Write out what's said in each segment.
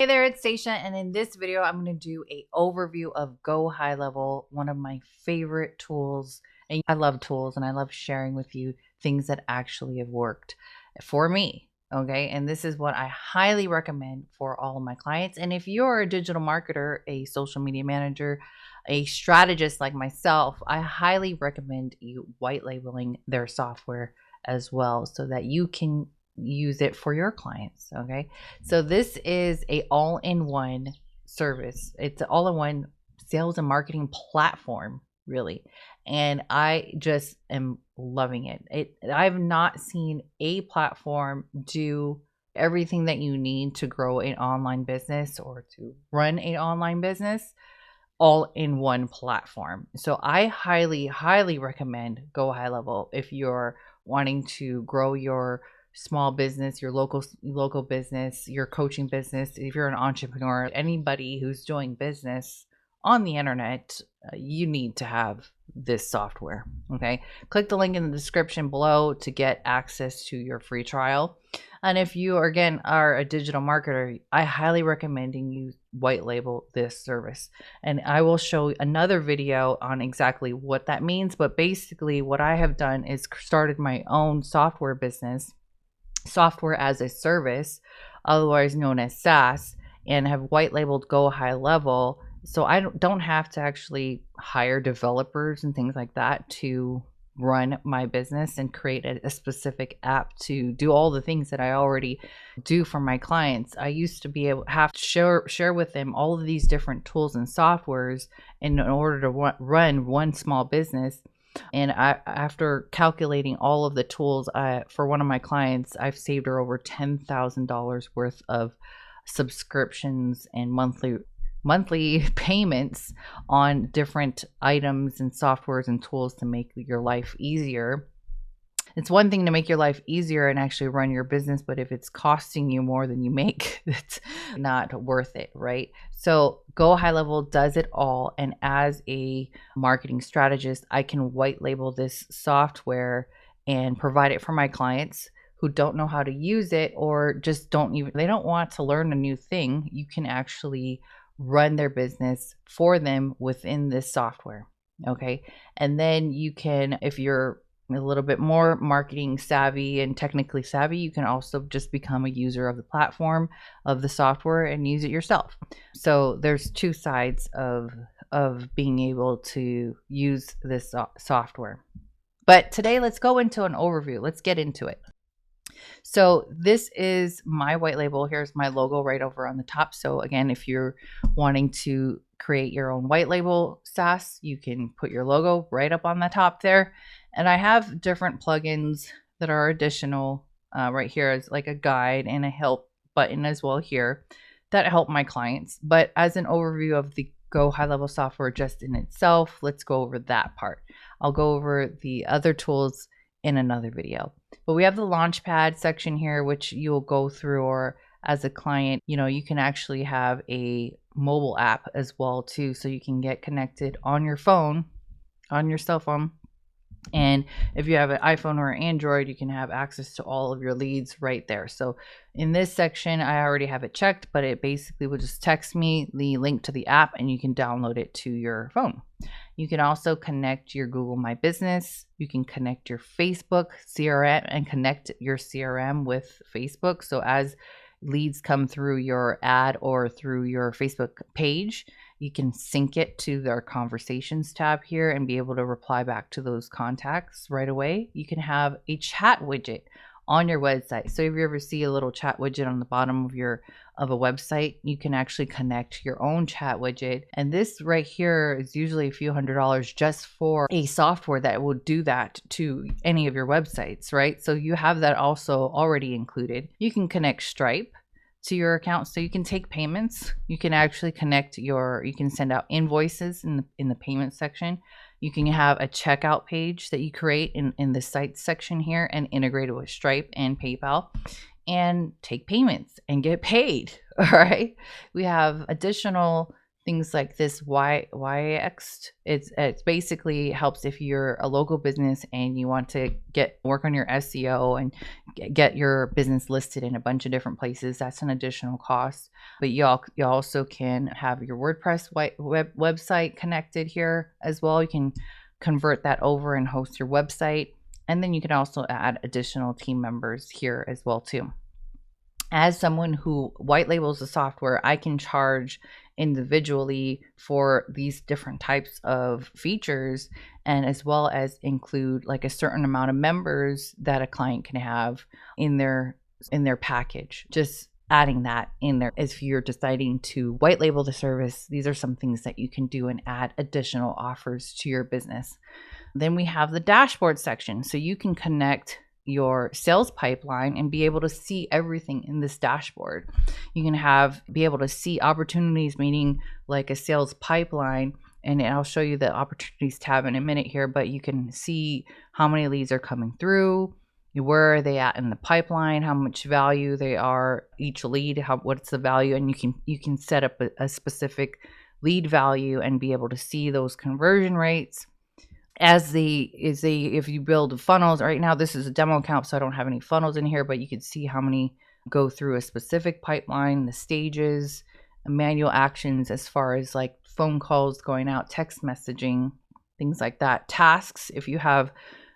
Hey there, it's Stacia, and in this video, I'm going to do an overview of Go Highlevel, one of my favorite tools. And I love tools, and I love sharing with you things that actually have worked for me. Okay, and this is what I highly recommend for all of my clients. And if you're a digital marketer, a social media manager, a strategist like myself, I highly recommend you white labeling their software as well so that you can use it for your clients. Okay, so this is a all-in-one service. It's an all-in-one sales and marketing platform, really, and I just am loving it. I've not seen a platform do everything that you need to grow an online business or to run an online business all in one platform. So I highly recommend Go Highlevel if you're wanting to grow your small business, your local business, your coaching business. If you're an entrepreneur, anybody who's doing business on the internet, you need to have this software. Okay, click the link in the description below to get access to your free trial. And if you again are a digital marketer, I highly recommend you white label this service. And I will show another video on exactly what that means. But basically what I have done is started my own software business, software as a service, otherwise known as SaaS, and have white labeled Go Highlevel. So I don't have to actually hire developers and things like that to run my business and create a specific app to do all the things that I already do for my clients. I used to be able to have to share with them all of these different tools and softwares in order to run one small business. And after calculating all of the tools for one of my clients, I've saved her over $10,000 worth of subscriptions and monthly payments on different items and softwares and tools to make your life easier. It's one thing to make your life easier and actually run your business, but if it's costing you more than you make, it's not worth it, right? So Go Highlevel does it all. And as a marketing strategist, I can white label this software and provide it for my clients who don't know how to use it or just they don't want to learn a new thing. You can actually run their business for them within this software. Okay. And then you can, if you're a little bit more marketing savvy and technically savvy, you can also just become a user of the platform, of the software, and use it yourself. So there's two sides of being able to use this software. But today, let's go into an overview. Let's get into it. So this is my white label. Here's my logo right over on the top. So again, if you're wanting to create your own white label SaaS, you can put your logo right up on the top there. And I have different plugins that are additional right here as like a guide and a help button as well here that help my clients. But as an overview of the Go Highlevel software just in itself, let's go over that part. I'll go over the other tools in another video. But we have the Launchpad section here, which you'll go through, or as a client, you can actually have a mobile app as well too. So you can get connected on your phone, on your cell phone. And if you have an iPhone or an Android, you can have access to all of your leads right there. So in this section, I already have it checked, but it basically will just text me the link to the app and you can download it to your phone. You can also connect your Google My Business. You can connect your Facebook CRM and connect your CRM with Facebook. So as leads come through your ad or through your Facebook page, you can sync it to their conversations tab here and be able to reply back to those contacts right away. You can have a chat widget on your website. So if you ever see a little chat widget on the bottom of a website, you can actually connect your own chat widget. And this right here is usually a few $100s just for a software that will do that to any of your websites, right? So you have that also already included. You can connect Stripe to your account so you can take payments. You can actually you can send out invoices in the payment section. You can have a checkout page that you create in the site section here and integrate it with Stripe and PayPal and take payments and get paid. All right. We have additional things like this YX. It's basically helps if you're a local business and you want to work on your SEO and get your business listed in a bunch of different places. That's an additional cost. But you also can have your WordPress website connected here as well. You can convert that over and host your website. And then you can also add additional team members here as well too. As someone who white labels the software, I can charge individually for these different types of features, and as well as include like a certain amount of members that a client can have in their package. Just adding that in there. If you're deciding to white label the service, these are some things that you can do and add additional offers to your business. Then we have the dashboard section. So you can connect your sales pipeline and be able to see everything in this dashboard. You can be able to see opportunities, meaning like a sales pipeline, and I'll show you the opportunities tab in a minute here, but you can see how many leads are coming through, where are they at in the pipeline, how much value they are each lead, what's the value, and you can set up a specific lead value and be able to see those conversion rates. If you build funnels, right now this is a demo account, so I don't have any funnels in here, but you can see how many go through a specific pipeline, the stages, manual actions as far as like phone calls going out, text messaging, things like that. Tasks, if you have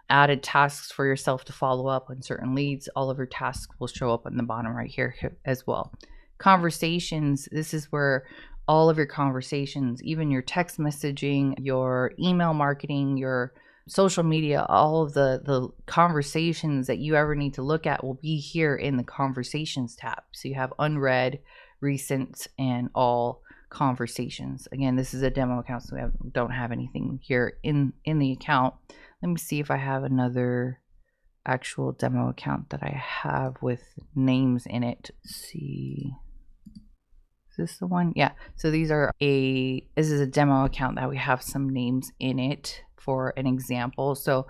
added tasks for yourself to follow up on certain leads, all of your tasks will show up on the bottom right here as well. Conversations, this is where all of your conversations, even your text messaging, your email marketing, your social media, all of the conversations that you ever need to look at will be here in the conversations tab. So you have unread, recent, and all conversations. Again, this is a demo account, so we don't have anything here in the account. Let me see if I have another actual demo account that I have with names in it. Let's see. Is this the one? Yeah. So this is a demo account that we have some names in it for an example. So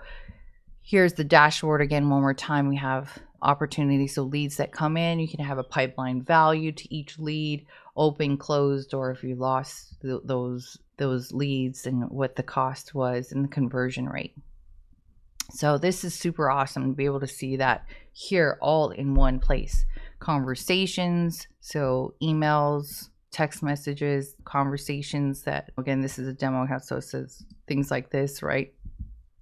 here's the dashboard again. One more time, we have opportunities. So leads that come in, you can have a pipeline value to each lead, open, closed, or if you lost those leads and what the cost was and the conversion rate. So this is super awesome to be able to see that here all in one place. Conversations, so emails, text messages, conversations that, again, this is a demo account, so it says things like this, right?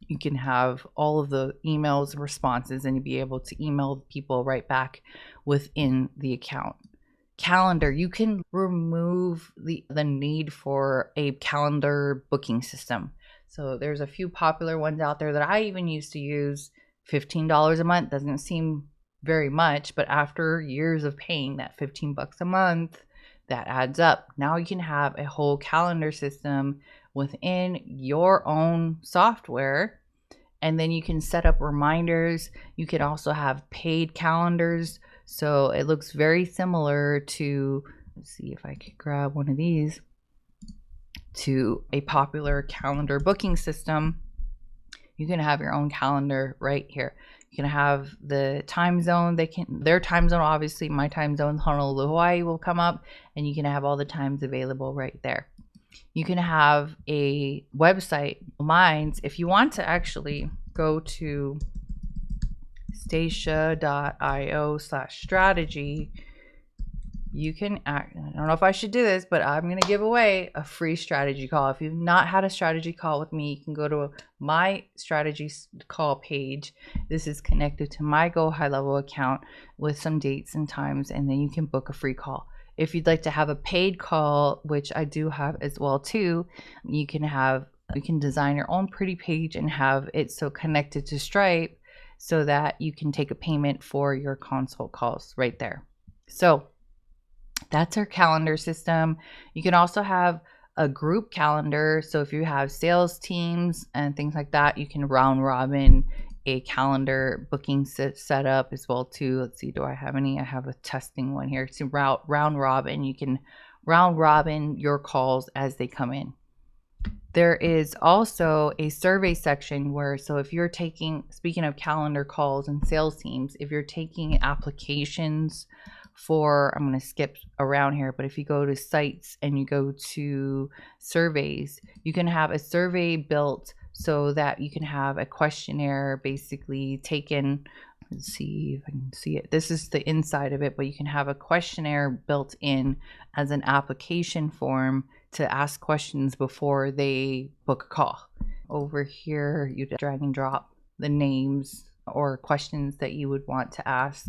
You can have all of the emails and responses and be able to email people right back within the account. Calendar, you can remove the need for a calendar booking system. So there's a few popular ones out there that I even used to use. $15 a month doesn't seem very much, but after years of paying that $15 a month, that adds up. Now you can have a whole calendar system within your own software, and then you can set up reminders. You can also have paid calendars, so it looks very similar to, let's see if I could grab one of these, to a popular calendar booking system. You can have your own calendar right here. You can have the time zone. Their time zone, obviously my time zone, Honolulu, Hawaii, will come up, and you can have all the times available right there. You can have a website. Mine's, if you want to actually go to stacia.io/strategy, you can I don't know if I should do this, but I'm going to give away a free strategy call. If you've not had a strategy call with me, you can go to my strategy call page. This is connected to my Go Highlevel account with some dates and times, and then you can book a free call. If you'd like to have a paid call, which I do have as well too, you can design your own pretty page and have it so connected to Stripe so that you can take a payment for your consult calls right there. So that's our calendar system. You can also have a group calendar. So if you have sales teams and things like that, you can round robin a calendar booking set up as well too. Let's see, do I have any? I have a testing one here. So round robin, you can round robin your calls as they come in. There is also a survey section where, so if you're speaking of calendar calls and sales teams, if you're taking applications I'm going to skip around here, but if you go to sites and you go to surveys, you can have a survey built so that you can have a questionnaire basically taken. Let's see if I can see it. This is the inside of it, but you can have a questionnaire built in as an application form to ask questions before they book a call. Over here, you drag and drop the names or questions that you would want to ask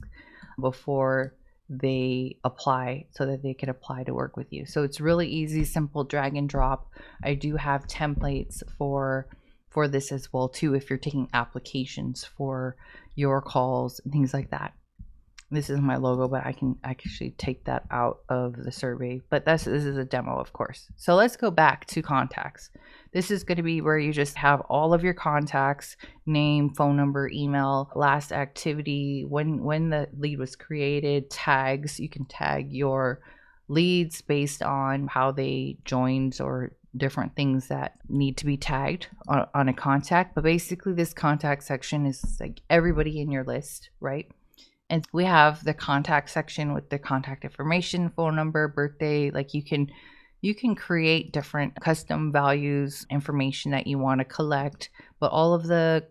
before they apply so that they can apply to work with you. So it's really easy, simple drag and drop. I do have templates for this as well too, if you're taking applications for your calls and things like that. This is my logo, but I can actually take that out of the survey. But this is a demo, of course. So let's go back to contacts. This is going to be where you just have all of your contacts, name, phone number, email, last activity, when the lead was created, tags. You can tag your leads based on how they joined or different things that need to be tagged on a contact. But basically this contact section is like everybody in your list, right? And we have the contact section with the contact information, phone number, birthday. Like you can create different custom values, information that you want to collect, but all of the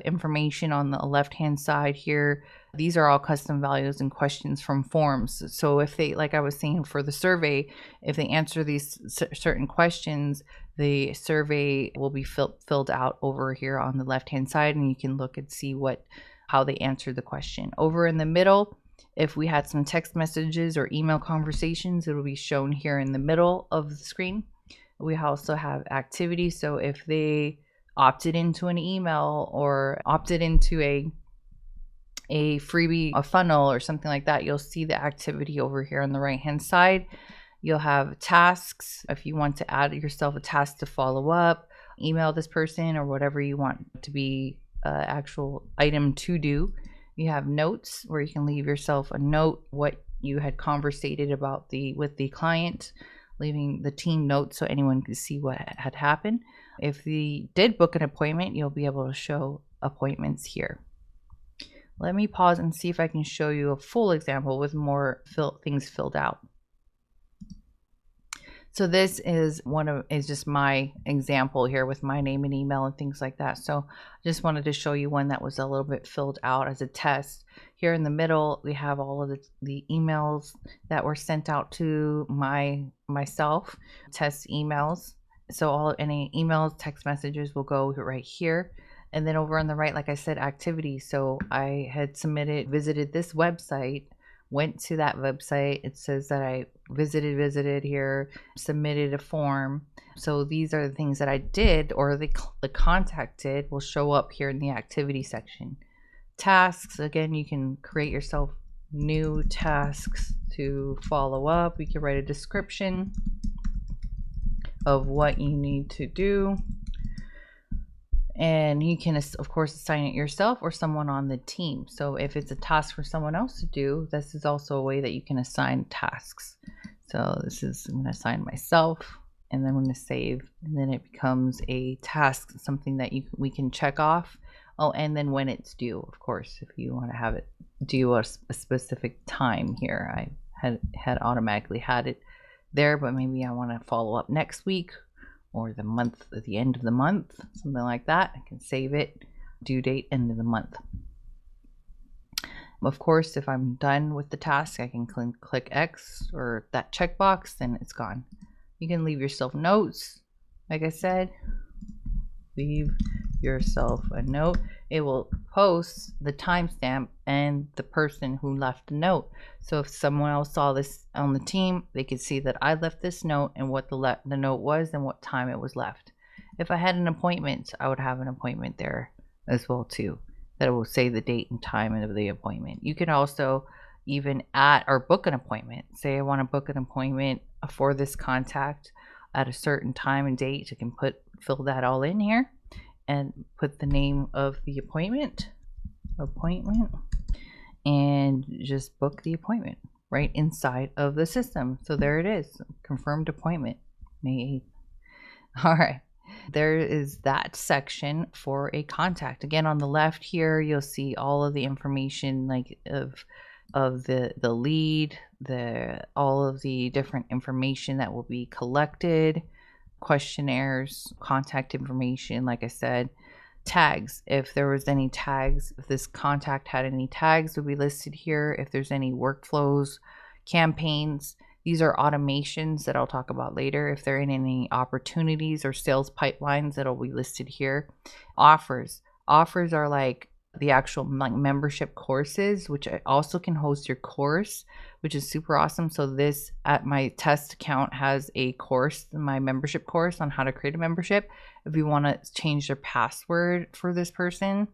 information on the left-hand side here, these are all custom values and questions from forms. So if they, like I was saying for the survey, if they answer these certain questions, the survey will be filled out over here on the left-hand side, and you can look and see how they answered the question. Over in the middle, if we had some text messages or email conversations, it will be shown here in the middle of the screen. We also have activity. So if they opted into an email or opted into a freebie, a funnel or something like that, you'll see the activity over here on the right hand side. You'll have tasks. If you want to add yourself a task to follow up, email this person or whatever you want to be actual item to do. You have notes where you can leave yourself a note, what you had conversated about with the client, leaving the team notes so anyone could see what had happened. If they did book an appointment, you'll be able to show appointments here. Let me pause and see if I can show you a full example with more things filled out. So this is just my example here with my name and email and things like that. So just wanted to show you one that was a little bit filled out as a test. Here in the middle, we have all of the emails that were sent out to myself, test emails. So any emails, text messages will go right here. And then over on the right, like I said, activities. So I had visited this website, went to that website. It says that I visited here, submitted a form. So these are the things that I did or the contact did will show up here in the activity section. Tasks, again, you can create yourself new tasks to follow up. You can write a description of what you need to do. And you can, of course, assign it yourself or someone on the team. So if it's a task for someone else to do, this is also a way that you can assign tasks. So I'm going to assign myself, and then I'm going to save, and then it becomes a task, something that we can check off. Oh, and then when it's due, of course, if you want to have it due a specific time here. I had automatically had it there, but maybe I want to follow up next week or the month at the end of the month, something like that. I can save it, due date, end of the month. Of course, if I'm done with the task, I can click X or that checkbox, then it's gone. You can leave yourself notes. Like I said, leave yourself a note. It will post the timestamp and the person who left the note. So if someone else saw this on the team, they could see that I left this note and what the note was and what time it was left. If I had an appointment, I would have an appointment there as well too. That it will say the date and time of the appointment. You can also even add or book an appointment. Say I want to book an appointment for this contact at a certain time and date. You can fill that all in here and put the name of the appointment, and just book the appointment right inside of the system. So there it is, confirmed appointment, May 8th. All right. There is that section for a contact. Again, on the left here, you'll see all of the information like of of the lead, all of the different information that will be collected, questionnaires, contact information, like I said, tags. If there was any tags, if this contact had any tags, would be listed here. If there's any workflows, campaigns, these are automations that I'll talk about later. If they're in any opportunities or sales pipelines, that'll be listed here. Offers are like the actual like membership courses, which I also can host your course, which is super awesome. So this at my test account has a course, my membership course on how to create a membership. If you want to change their password for this person,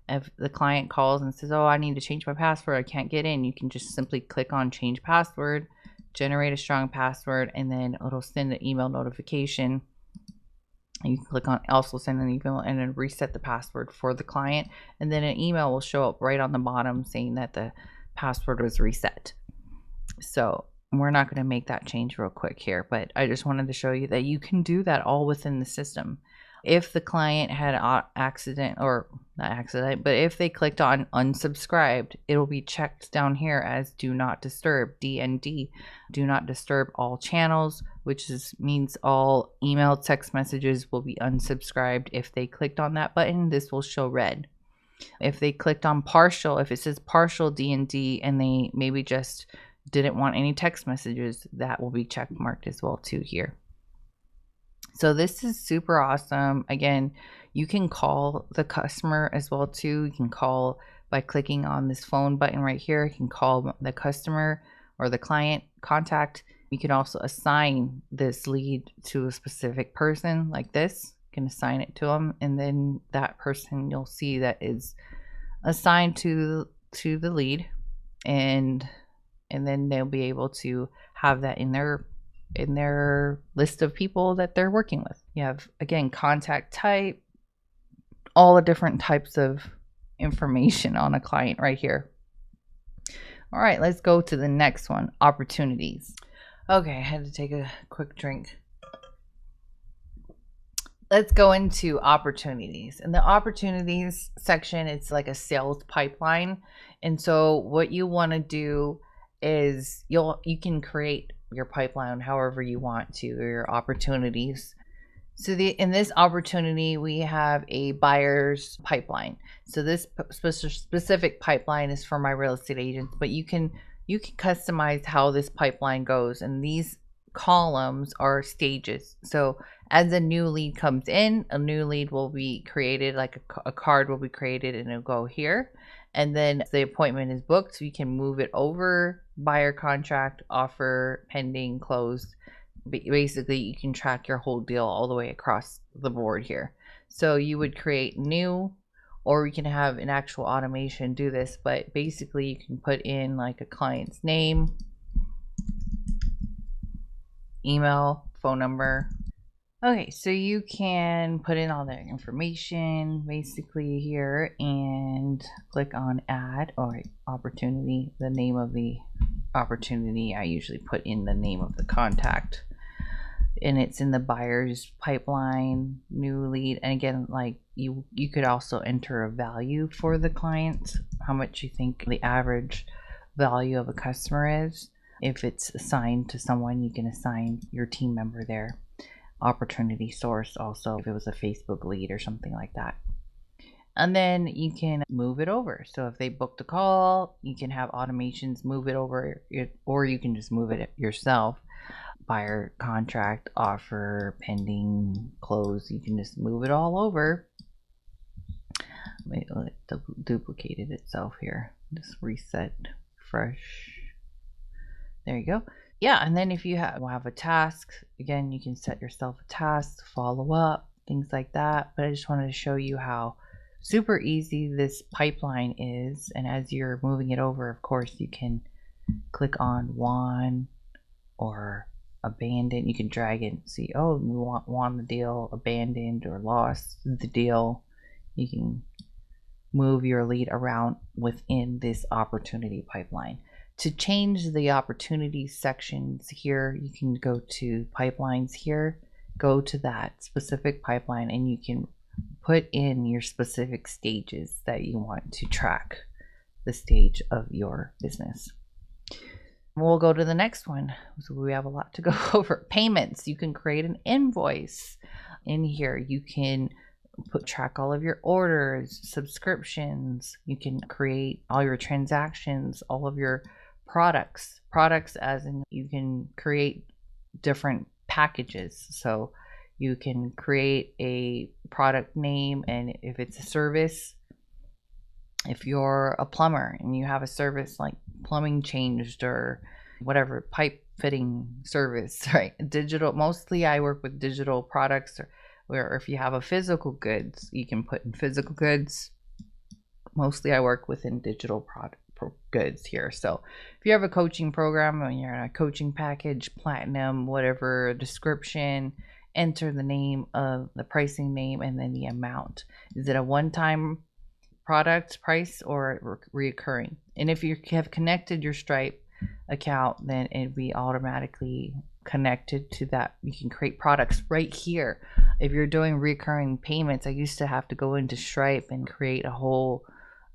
if the client calls and says, oh, I need to change my password, I can't get in, you can just simply click on change password, generate a strong password, and then it'll send an email notification. You can click on also send an email and then reset the password for the client, and then an email will show up right on the bottom saying that the password was reset. So we're not going to make that change real quick here, but I just wanted to show you that you can do that all within the system. If the client had not accident, but if they clicked on unsubscribed, it'll be checked down here as do not disturb, DND, do not disturb all channels, which means all email, text messages will be unsubscribed. If they clicked on that button, this will show red. If they clicked on partial, if it says partial DND and they maybe just didn't want any text messages, that will be check marked as well too here. So this is super awesome. Again, you can call the customer as well too. You can call by clicking on this phone button right here. You can call the customer or the client contact. You can also assign this lead to a specific person like this. You can assign it to them, and then that person you'll see that is assigned to the lead, and then they'll be able to have that in their list of people that they're working with. You have, again, contact type, all the different types of information on a client right here. All right, let's go to the next one, opportunities. Okay, I had to take a quick drink. Let's go into opportunities. In the opportunities section, it's like a sales pipeline. And so what you want to do is you can create your pipeline however you want to, or your opportunities. So in this opportunity, we have a buyer's pipeline. So this specific pipeline is for my real estate agents, but you can customize how this pipeline goes. And these columns are stages. So as a new lead comes in, a new lead will be created, like a card will be created, and it'll go here. And then the appointment is booked, so you can move it over, buyer contract, offer, pending, closed. Basically, you can track your whole deal all the way across the board here. So you would create new, or you can have an actual automation do this, but basically you can put in like a client's name, email, phone number. Okay, so you can put in all that information basically here and click on add or opportunity, the name of the opportunity. I usually put in the name of the contact, and it's in the buyer's pipeline, new lead. And again, like you could also enter a value for the client, how much you think the average value of a customer is. If it's assigned to someone, you can assign your team member there. Opportunity source also, if it was a Facebook lead or something like that. And then you can move it over. So if they booked a call, you can have automations move it over, or you can just move it yourself. Buyer contract, offer, pending, close, you can just move it all over. Wait, it duplicated itself here. Just reset, fresh. There you go. Yeah, and then if you have a task, again, you can set yourself a task, follow up, things like that. But I just wanted to show you how super easy this pipeline is. And as you're moving it over, of course, you can click on won or abandon. You can drag it and see, oh, we won the deal, abandoned, or lost the deal. You can move your lead around within this opportunity pipeline. To change the opportunities sections here, you can go to pipelines here, go to that specific pipeline, and you can put in your specific stages that you want to track. the stage of your business. We'll go to the next one. So we have a lot to go over. Payments. You can create an invoice in here. You can track all of your orders, subscriptions. You can create all your transactions, all of your products. Products as in you can create different packages. So you can create a product name, and if it's a service, if you're a plumber and you have a service like plumbing changed or whatever, pipe fitting service, right? Digital, mostly I work with digital products, or if you have a physical goods, you can put in physical goods. Mostly I work within digital product goods here. So if you have a coaching program and you're in a coaching package, platinum, whatever description, enter the name of the pricing name and then the amount. Is it a one-time product price or reoccurring? And if you have connected your Stripe account, then it'd be automatically connected to that. You can create products right here. If you're doing recurring payments, I used to have to go into Stripe and create a whole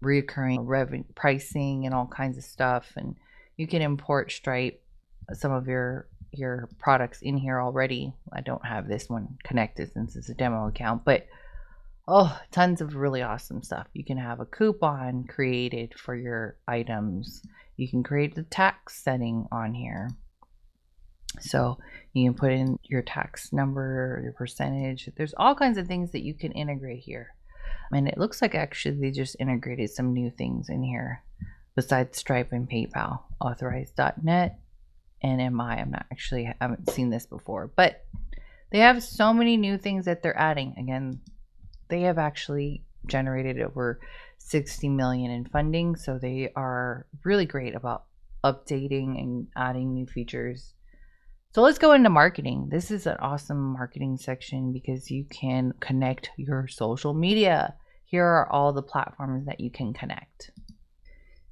recurring revenue pricing and all kinds of stuff, and you can import Stripe, some of your products in here already. I don't have this one connected since it's a demo account, but tons of really awesome stuff. You can have a coupon created for your items. You can create the tax setting on here. So you can put in your tax number, your percentage. There's all kinds of things that you can integrate here. And it looks like actually they just integrated some new things in here besides Stripe and PayPal. Authorized.net and MI. I haven't seen this before, but they have so many new things that they're adding. Again, they have actually generated over 60 million in funding, so they are really great about updating and adding new features. So let's go into marketing. This is an awesome marketing section because you can connect your social media. Here are all the platforms that you can connect.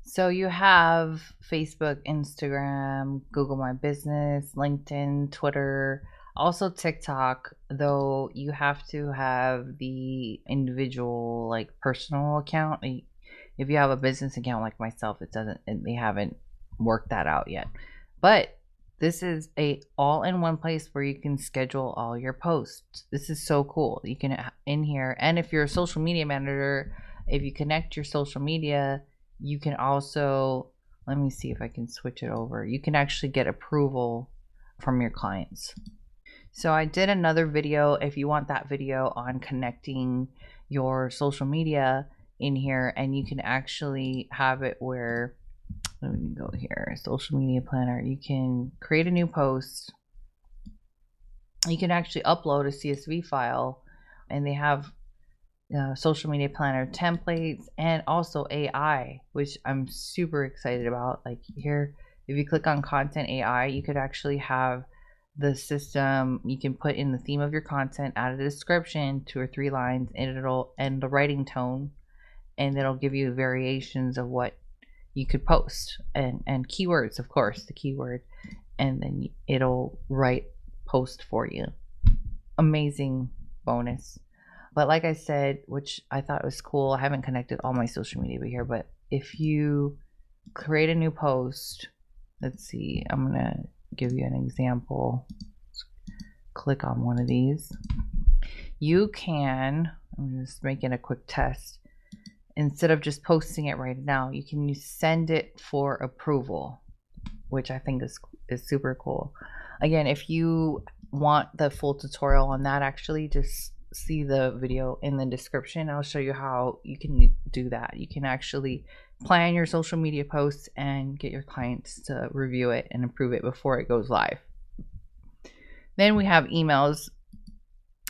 So you have Facebook, Instagram, Google My Business, LinkedIn, Twitter, also TikTok, though you have to have the individual like personal account. If you have a business account like myself, they haven't worked that out yet. But this is a all-in-one place where you can schedule all your posts. This is so cool. You can in here, and if you're a social media manager, if you connect your social media, you can also, let me see if I can switch it over. You can actually get approval from your clients. So I did another video, if you want that video on connecting your social media in here, and you can actually have it where, let me go here, social media planner. You can create a new post. You can actually upload a CSV file, and they have social media planner templates and also AI, which I'm super excited about. Like here, if you click on content AI, you could actually have the system, you can put in the theme of your content, add a description, 2 or 3 lines, and the writing tone, and it'll give you variations of what you could post and keywords, of course, the keyword, and then it'll write post for you. Amazing bonus. But like I said, which I thought was cool, I haven't connected all my social media here, but if you create a new post, let's see, I'm gonna give you an example. Let's click on one of these. You can, I'm just making a quick test. Instead of just posting it right now, you can send it for approval, which I think is super cool. Again, if you want the full tutorial on that, actually just see the video in the description. I'll show you how you can do that. You can actually plan your social media posts and get your clients to review it and approve it before it goes live. Then we have emails.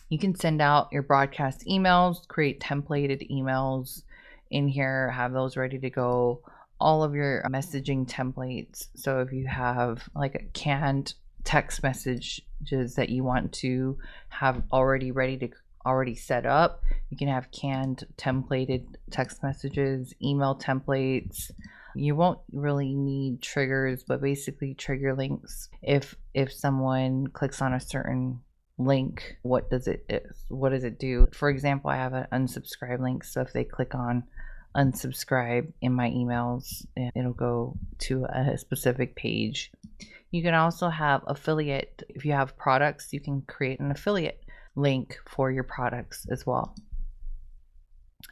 You can send out your broadcast emails, create templated emails in here, have those ready to go, all of your messaging templates. So if you have like a canned text messages that you want to have already set up, you can have canned templated text messages, email templates. You won't really need triggers, but basically trigger links. If someone clicks on a certain link, what does it do? For example, I have an unsubscribe link, so if they click on unsubscribe in my emails, and it'll go to a specific page. You can also have affiliate. If you have products, you can create an affiliate link for your products as well.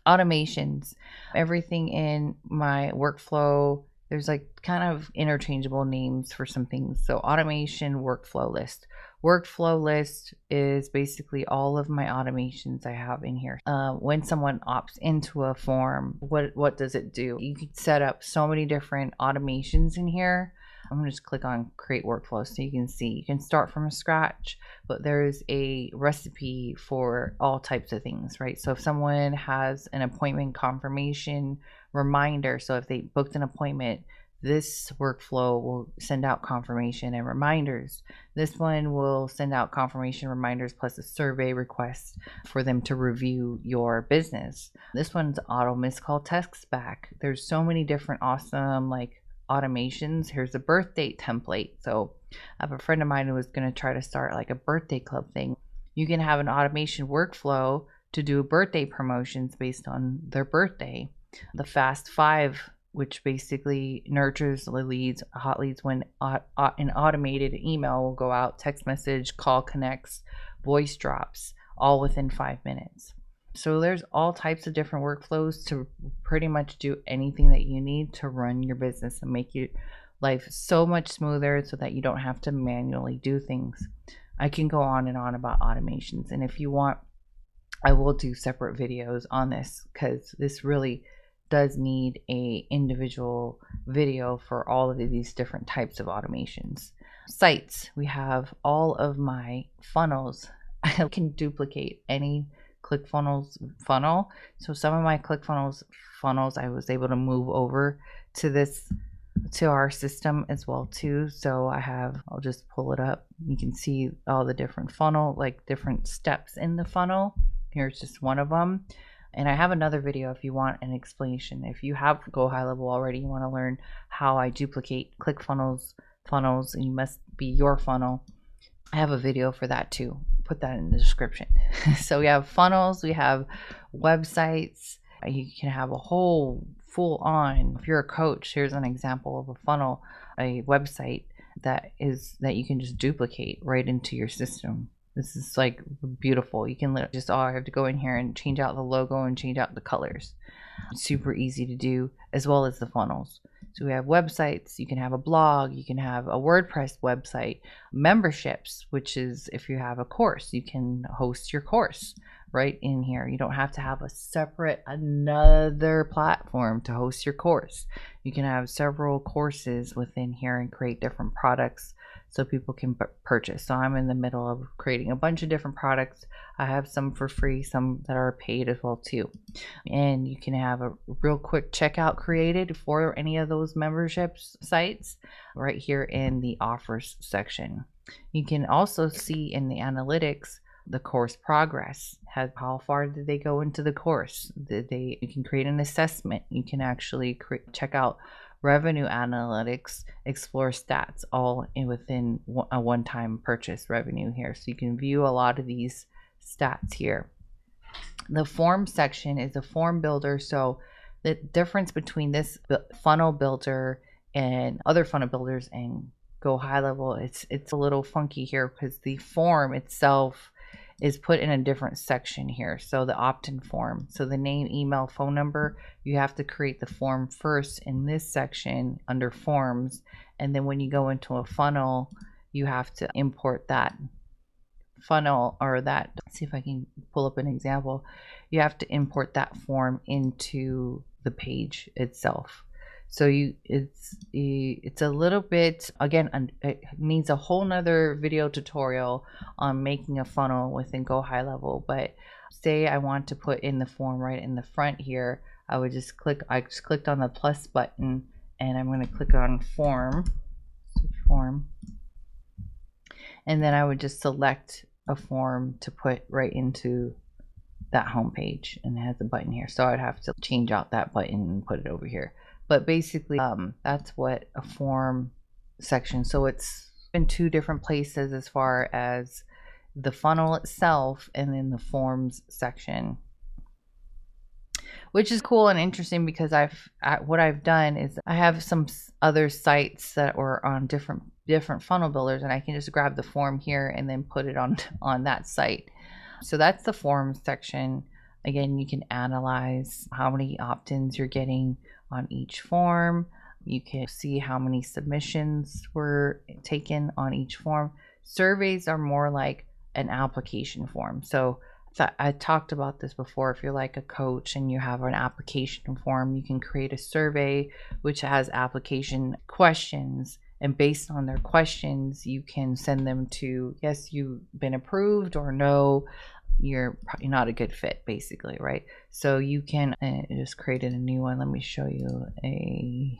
Automations, everything in my workflow, there's like kind of interchangeable names for some things. So automation workflow list. Workflow list is basically all of my automations I have in here. When someone opts into a form, what does it do? You can set up so many different automations in here. I'm going to just click on create workflow so you can see. You can start from scratch, but there's a recipe for all types of things, right? So if someone has an appointment confirmation reminder, so if they booked an appointment, this workflow will send out confirmation and reminders. This one will send out confirmation reminders plus a survey request for them to review your business. This one's auto missed call text back. There's so many different awesome like automations. Here's a birthday template. So I have a friend of mine who was going to try to start like a birthday club thing. You can have an automation workflow to do birthday promotions based on their birthday. The Fast 5, which basically nurtures the leads, hot leads, when an automated email will go out, text message, call connects, voice drops, all within 5 minutes. So there's all types of different workflows to pretty much do anything that you need to run your business and make your life so much smoother so that you don't have to manually do things. I can go on and on about automations, and if you want, I will do separate videos on this because this really does need a individual video for all of these different types of automations. Sites, we have all of my funnels. I can duplicate any ClickFunnels funnel. So some of my ClickFunnels funnels I was able to move over to our system as well too. So I'll just pull it up. You can see all the different funnel, like different steps in the funnel. Here's just one of them. And I have another video if you want an explanation. If you have Go Highlevel already, you want to learn how I duplicate ClickFunnels funnels, and you must be your funnel. I have a video for that too. Put that in the description. So we have funnels, we have websites. You can have a whole full on, if you're a coach, here's an example of a funnel, a website that you can just duplicate right into your system. This is like beautiful. You can just I have to go in here and change out the logo and change out the colors. It's super easy to do, as well as the funnels. So we have websites, you can have a blog, you can have a WordPress website, memberships, which is if you have a course, you can host your course right in here. You don't have to have another platform to host your course. You can have several courses within here and create different products so people can purchase. So I'm in the middle of creating a bunch of different products. I have some for free, some that are paid as well too. And you can have a real quick checkout created for any of those memberships sites right here in the offers section. You can also see in the analytics the course progress. How far did they go into the course? You can create an assessment. You can actually check out revenue analytics, explore stats, all within a one-time purchase revenue here. So you can view a lot of these stats here. The form section is a form builder. So the difference between this funnel builder and other funnel builders and Go Highlevel, it's a little funky here because the form itself is put in a different section here. So the opt-in form, so the name, email, phone number, you have to create the form first in this section under forms, and then when you go into a funnel, you have to import that funnel, or that, let's see if I can pull up an example. You have to import that form into the page itself. So it's a little bit, again, it needs a whole nother video tutorial on making a funnel within Go Highlevel. But say I want to put in the form right in the front here, I just clicked on the plus button, and I'm going to click on form, and then I would just select a form to put right into that home page, and it has a button here. So I'd have to change out that button and put it over here. But basically, that's what a form section. So it's in two different places as far as the funnel itself and then the forms section. which is cool and interesting because what I've done is I have some other sites that were on different funnel builders, and I can just grab the form here and then put it on that site. So that's the form section. Again, you can analyze how many opt-ins you're getting on each form. You can see how many submissions were taken on each form. Surveys are more like an application form. So I talked about this before. If you're like a coach and you have an application form, you can create a survey which has application questions. And based on their questions, you can send them to, yes, you've been approved, or no, you're probably not a good fit, basically, right? So you can just created a new one. Let me show you a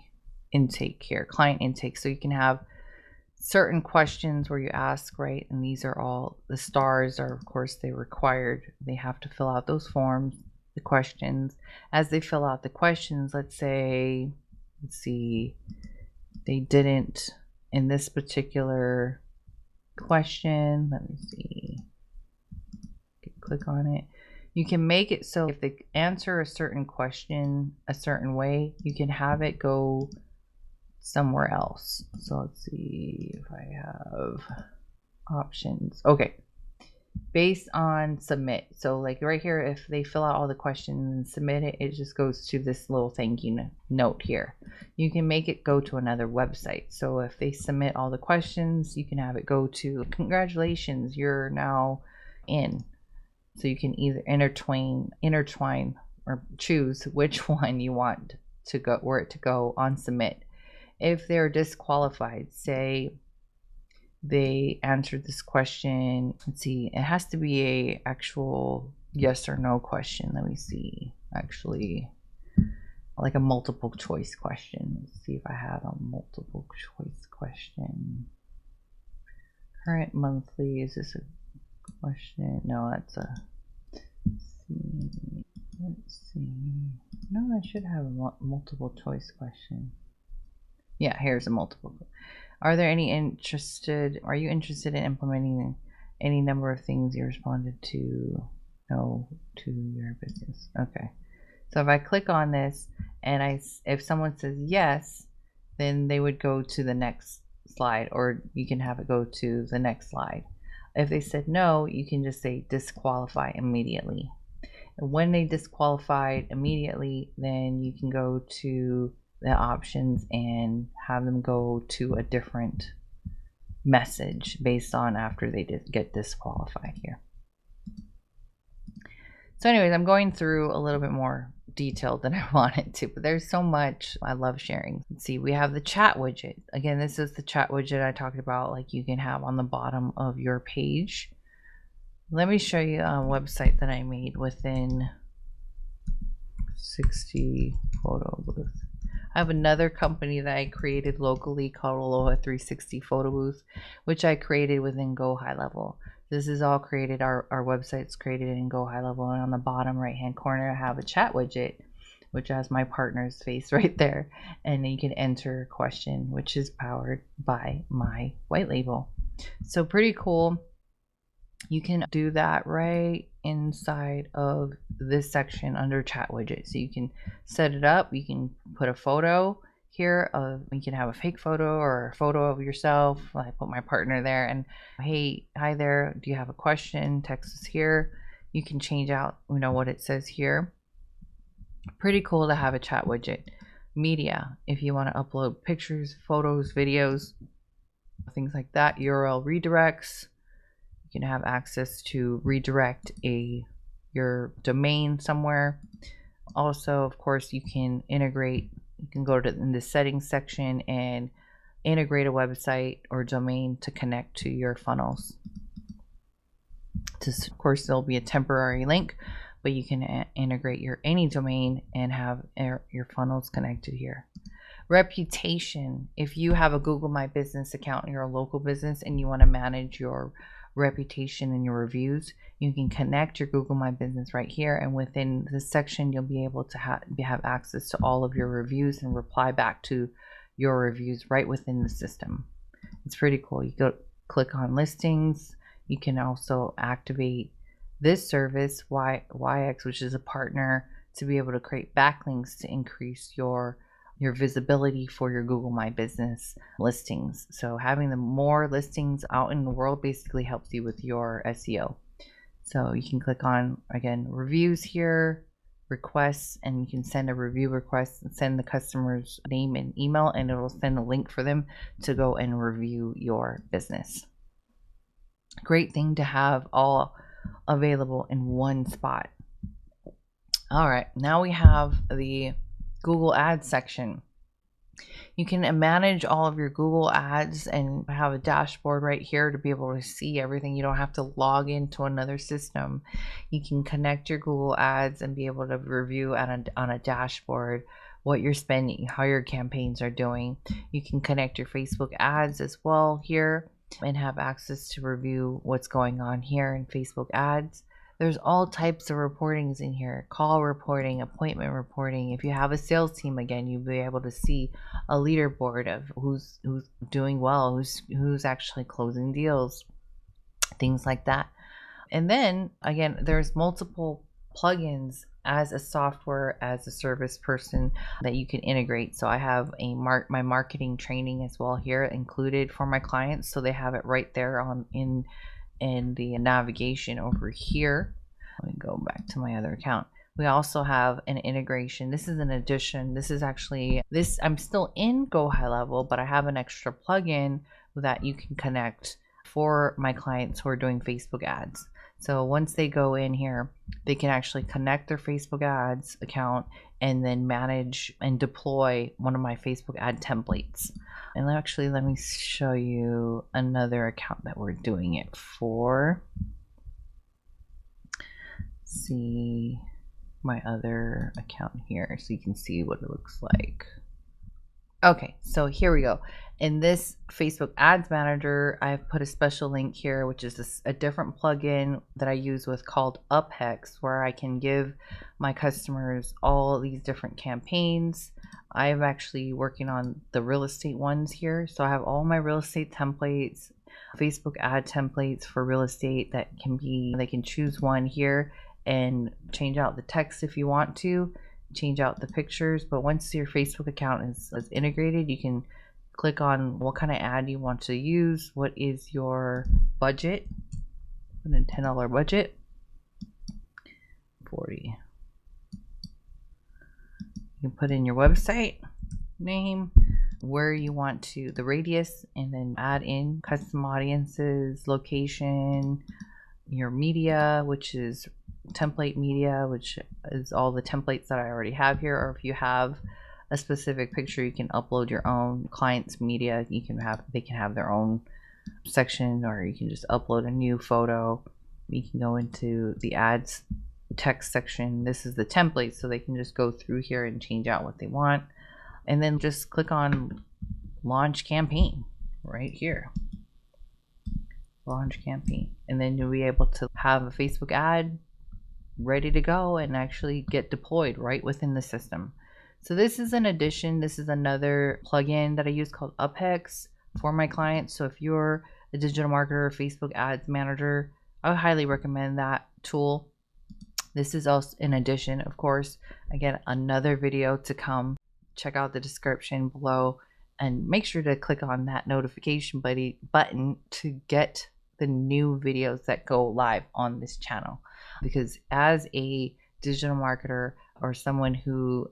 intake here, client intake. So you can have certain questions where you ask, right? And these are all, the stars are, of course, they're required. They have to fill out those forms, the questions. As they fill out the questions, let's see, they didn't in this particular question. Let me see. Click on it. You can make it so if they answer a certain question a certain way, you can have it go somewhere else. So let's see if I have options. Okay, based on submit. So like right here, if they fill out all the questions and submit it, it just goes to this little thank you note here. You can make it go to another website. So if they submit all the questions, you can have it go to, congratulations, you're now in. So you can either intertwine or choose which one you want to go, where it to go on submit. If they're disqualified, say they answered this question, let's see, it has to be a actual yes or no question. Let me see, actually, like a multiple choice question. Let's see if I have a multiple choice question. Current monthly, is this a question? No, that's a, let's see. No, I should have a multiple choice question. Yeah, here's a multiple. Are you interested in implementing any number of things you responded to no to your business? Okay. So if I click on this and if someone says yes, then they would go to the next slide, or you can have it go to the next slide. If they said no, you can just say disqualify immediately. And when they disqualified immediately, then you can go to the options and have them go to a different message based on after they get disqualified here. So anyways, I'm going through a little bit more detailed than I wanted to, but there's so much I love sharing. Let's see, we have the chat widget. Again, this is the chat widget I talked about, like you can have on the bottom of your page. Let me show you a website that I made within 60 photo booth. I have another company that I created locally called Aloha 360 Photo Booth, which I created within Go Highlevel. This is all created, our website's created in Go Highlevel, and on the bottom right hand corner I have a chat widget which has my partner's face right there, and you can enter a question which is powered by my white label. So pretty cool. You can do that right inside of this section under chat widget. So you can set it up. You can put a photo here you can have a fake photo or a photo of yourself. I put my partner there, and hey, hi there, do you have a question? Text us here. You can change out what it says here. Pretty cool to have a chat widget. Media, if you want to upload pictures, photos, videos, things like that. URL redirects. You can have access to redirect your domain somewhere. Also, of course, you can integrate. You can go to in the settings section and integrate a website or domain to connect to your funnels. Of course, there'll be a temporary link, but you can integrate any domain and have your funnels connected here. Reputation. If you have a Google My Business account and you're a local business and you want to manage your reputation and your reviews, you can connect your Google My Business right here, and within this section you'll be able to have access to all of your reviews and reply back to your reviews right within the system. It's pretty cool. You go click on listings. You can also activate this service YX, which is a partner to be able to create backlinks to increase your visibility for your Google My Business listings. So having the more listings out in the world basically helps you with your SEO. So you can click on, again, reviews here, requests, and you can send a review request and send the customer's name and email, and it'll send a link for them to go and review your business. Great thing to have all available in one spot. All right, now we have the Google Ads section. You can manage all of your Google Ads and have a dashboard right here to be able to see everything. You don't have to log into another system. You can connect your Google Ads and be able to review on a dashboard what you're spending, how your campaigns are doing. You can connect your Facebook ads as well here and have access to review what's going on here in Facebook ads. There's all types of reportings in here, call reporting, appointment reporting. If you have a sales team, again, you'll be able to see a leaderboard of who's doing well, who's actually closing deals, things like that. And then again, there's multiple plugins as a software as a service person that you can integrate. So I have my marketing training as well here included for my clients, so they have it right there on in the navigation over here. Let me go back to my other account. We also have an integration. This is an addition. This is actually I'm still in Go Highlevel, but I have an extra plugin that you can connect for my clients who are doing Facebook ads. So once they go in here, they can actually connect their Facebook ads account and then manage and deploy one of my Facebook ad templates. And actually, let me show you another account that we're doing it for. See my other account here so you can see what it looks like. Okay, so here we go. In this Facebook Ads Manager, I've put a special link here, which is a different plugin that I use with called UpHex, where I can give my customers all these different campaigns. I'm actually working on the real estate ones here. So I have all my real estate templates, Facebook ad templates for real estate that they can choose one here and change out the text if you want to, change out the pictures. But once your Facebook account is integrated, you can click on what kind of ad you want to use, what is your budget, put in $10 budget, 40. You can put in your website name, where you want to, the radius, and then add in custom audiences, location, your media, which is template media, which is all the templates that I already have here. Or if you have a specific picture, you can upload your own client's media. They can have their own section, or you can just upload a new photo. You can go into the ads text section. This is the template, so they can just go through here and change out what they want, and then just click on launch campaign right here. Launch campaign, and then you'll be able to have a Facebook ad ready to go and actually get deployed right within the system. So this is an addition. This is another plugin that I use called UpHex for my clients. So if you're a digital marketer or Facebook ads manager, I would highly recommend that tool. This is also an addition, of course. Again, another video to come. Check out the description below and make sure to click on that notification button to get the new videos that go live on this channel. Because as a digital marketer or someone who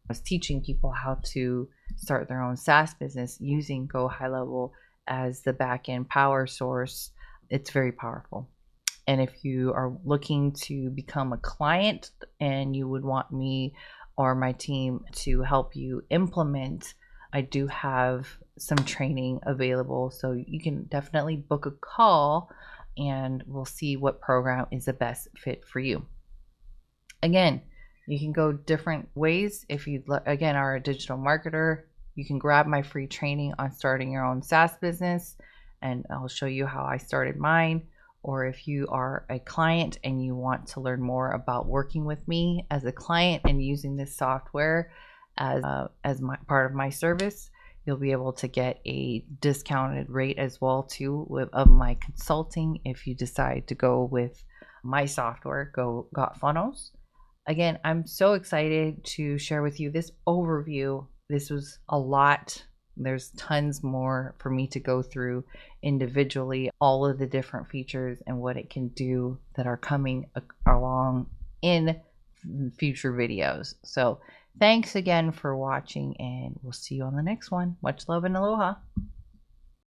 was teaching people how to start their own SaaS business using Go Highlevel as the back-end power source, it's very powerful. And if you are looking to become a client and you would want me or my team to help you implement, I do have some training available. So you can definitely book a call and we'll see what program is the best fit for you. Again, you can go different ways. If you, again, are a digital marketer, you can grab my free training on starting your own SaaS business, and I'll show you how I started mine. Or if you are a client and you want to learn more about working with me as a client and using this software as part of my service, you'll be able to get a discounted rate as well too of my consulting if you decide to go with my software, Got Funnels. Again, I'm so excited to share with you this overview. This was a lot. There's tons more for me to go through individually, all of the different features and what it can do that are coming along in future videos. So thanks again for watching, and we'll see you on the next one. Much love and aloha.